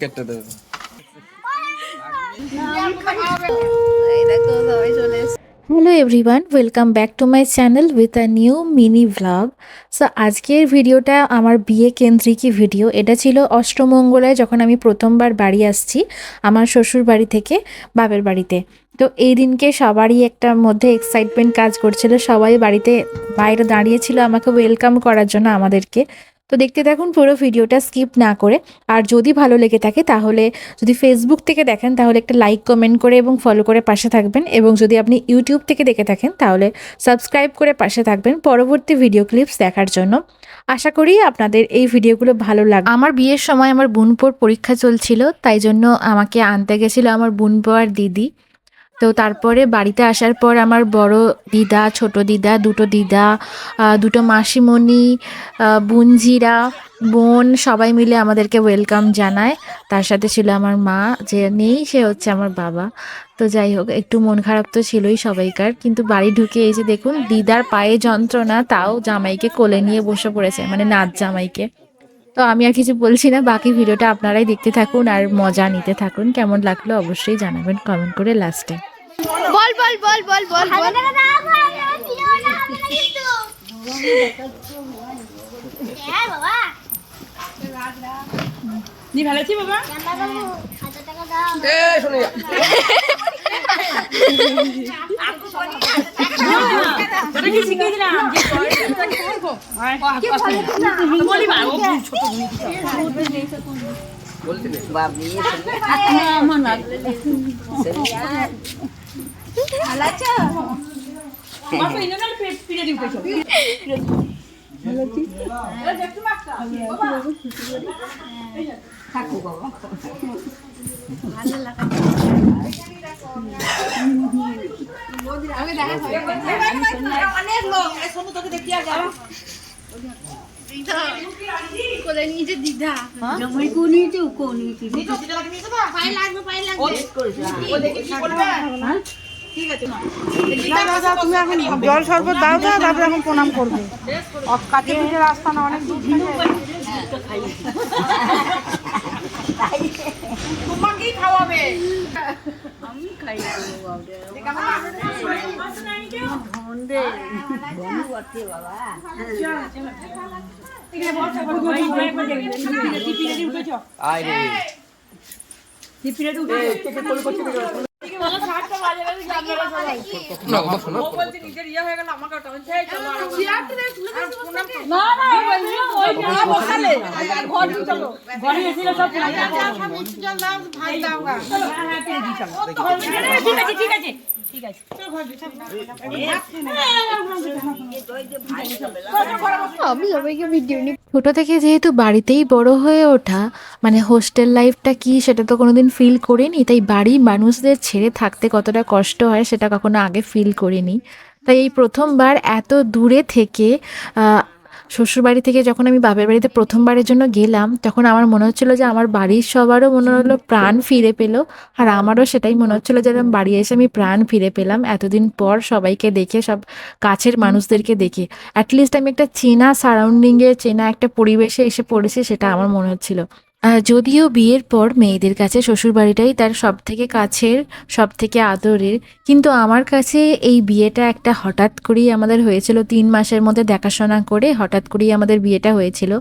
কেটে দেবে। Hello everyone, welcome back to my channel with a new mini vlog. So আজকের ভিডিওটা আমার বিয়ে কেন্দ্রিকই ভিডিও। এটা ছিল অষ্টমঙ্গলায় যখন আমি প্রথমবার বাড়ি আসছি আমার শ্বশুর বাড়ি থেকে বাপের বাড়িতে। তো এই দিনকে সবারই একটা মধ্যে এক্সাইটমেন্ট কাজ করছিল, সবাই বাড়িতে বাইরে দাঁড়িয়েছিল আমাকে ওয়েলকাম করার জন্য আমাদেরকে। তো দেখতে থাকুন পুরো ভিডিওটা স্কিপ না করে। আর যদি ভালো লেগে থাকে তাহলে যদি ফেসবুক থেকে দেখেন তাহলে একটা লাইক কমেন্ট করে এবং ফলো করে পাশে থাকবেন, এবং যদি আপনি ইউটিউব থেকে দেখে থাকেন তাহলে সাবস্ক্রাইব করে পাশে থাকবেন পরবর্তী ভিডিও ক্লিপস দেখার জন্য। আশা করি আপনাদের এই ভিডিওগুলো ভালো লাগবে। আমার বিয়ের সময় আমার বোনপোর পরীক্ষা চলছিল, তাই জন্য আমাকে আনতে গেছিলো আমার বোনপো আর দিদি। তো তারপরে বাড়িতে আসার পর আমার বড় দিদা, ছোট দিদা, দুটো দিদা, দুটো মাসিমণি, বোনঝিরা, বোন সবাই মিলে আমাদেরকে ওয়েলকাম জানায়। তার সাথে ছিল আমার মা, যে নেই সে হচ্ছে আমার বাবা। তো যাই হোক, একটু মন খারাপ তো ছিলই সবাইকার, কিন্তু বাড়ি ঢুকে এই যে দেখুন দিদার পায়ে যন্ত্রণা, তাও জামাইকে কোলে নিয়ে বসে পড়েছে, মানে নাচ জামাইকে। তো আমি আর কিছু বলছি না, বাকি ভিডিওটা আপনারাই দেখতে থাকুন আর মজা নিতে থাকুন। কেমন লাগলো অবশ্যই জানাবেন কমেন্ট করে লাস্টে। বল বল বল বল বল বল নি ভালো আছি বাবা এ শুনে যা। তোরা কি শিখিয়ে দিলাম যে বলি মা ও ছোট বলছি না। বাবি আমার না ভালো আছো? বাবা ইনো না পিড়ে দিতে চল ভালো আছি দেখতে মাখা বাবা থাকো বাবা ভালো লাগে। আগে দেখা অনেক লোক শোনো তোকে দেখিয়া যাও। কোলে নিয়ে যে দিদা জমই কোনি তো কোনি কি পাই লাগবে পাই লাগবে ও দেখি কি করবে ঠিক আছে মা তুমি এখন জল শরবত দাও তো, তারপরে এখন প্রণাম করবে। কাছে পিঠে রাস্তা না, অনেক দূর তোমাকেই খাওয়াবে আয় রে। না বাবা শোনো। নিজের ইয়ে হয়ে গেল আমাকে না না ওই না বসালে ঘর চলো ঘরে এসে সব ভাই দাও গা ঠিক আছে ঠিক আছে ঠিক আছে আমি সবাইকে ভিডিও নি ছোট থেকে যেহেতু বাড়িতেই বড় হয়ে ওঠা, মানে হোস্টেল লাইফটা কি সেটা তো কোনোদিন ফিল করিনি, তাই বাড়ির মানুষদের ছেড়ে থাকতে কতটা কষ্ট হয় সেটা কখনো আগে ফিল করিনি। তাই এই প্রথমবার এত দূরে থেকে শ্বশুরবাড়ি থেকে যখন আমি বাপের বাড়িতে প্রথমবারের জন্য গেলাম, তখন আমার মনে হচ্ছিল যে আমার বাড়ির সবারও মনে হলো প্রাণ ফিরে পেলো, আর আমারও সেটাই মনে হচ্ছিল যে আমি বাড়ি এসে আমি প্রাণ ফিরে পেলাম এতদিন পর সবাইকে দেখে, সব কাছের মানুষদেরকে দেখে। অ্যাটলিস্ট আমি একটা চেনা সারাউন্ডিংয়ে, চেনা একটা পরিবেশে এসে পড়েছি, সেটা আমার মনে হচ্ছিল। যদিও বিয়ের পর মেয়েদের কাছে শ্বশুরবাড়িটাই তার সব থেকে কাছের, সব থেকে আদরের, কিন্তু আমার কাছে এই বিয়েটা একটা হঠাৎ করেই আমাদের হয়েছিল। 3 মাসের মধ্যে দেখাশোনা করে হঠাৎ করেই আমাদের বিয়েটা হয়েছিল।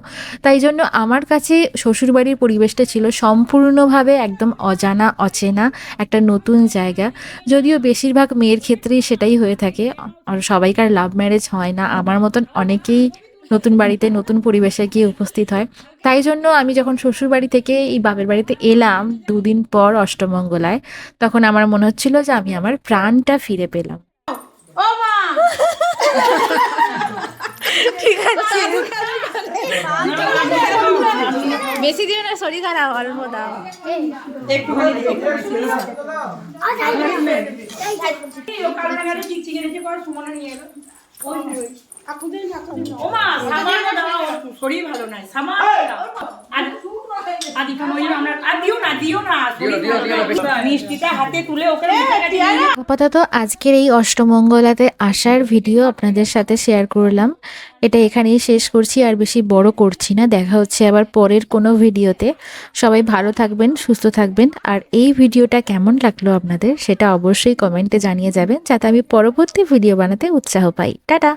তাই জন্য আমার কাছে শ্বশুরবাড়ির পরিবেশটা ছিল সম্পূর্ণভাবে একদম অজানা, অচেনা একটা নতুন জায়গা। যদিও বেশিরভাগ মেয়ের ক্ষেত্রেই সেটাই হয়ে থাকে, আর সবাইকার লাভ ম্যারেজ হয় না, আমার মতন অনেকেই নতুন বাড়িতে নতুন পরিবেশে গিয়ে উপস্থিত হয়। তাই জন্য আমি যখন শ্বশুর বাড়ি থেকে এই বাপের বাড়িতে এলাম 2 দিন পর অষ্টমঙ্গলায়, তখন আমার মনে হচ্ছিল যে আমি আমার প্রাণটা ফিরে পেলাম। ও মা ঠিক আছে বেশি দিও না, শরীর খারাপ, অল্প দাও। একটু খালি ও কারণে ঠিক ঠিক এনেছে কর সুমনা নিয়ে এলো ওই ও মা সামান দাও শরীর ভালো নাই সামান দাও আর আদিকা মহিলা আমরা আর দিও না মিষ্টিটা হাতে তুলে ওকে আপাতত আজকের এই অষ্টমঙ্গলাতে আসার ভিডিও আপনাদের সাথে শেয়ার করলাম। এটা এখানেই শেষ করছি, আর বেশি বড় করছি না। দেখা হচ্ছে আবার পরের কোনো ভিডিওতে। সবাই ভালো থাকবেন, সুস্থ থাকবেন। আর এই ভিডিওটা কেমন লাগলো আপনাদের সেটা অবশ্যই কমেন্টে জানিয়ে যাবেন, যাতে আমি পরবর্তী ভিডিও বানাতে উৎসাহ পাই। টাটা।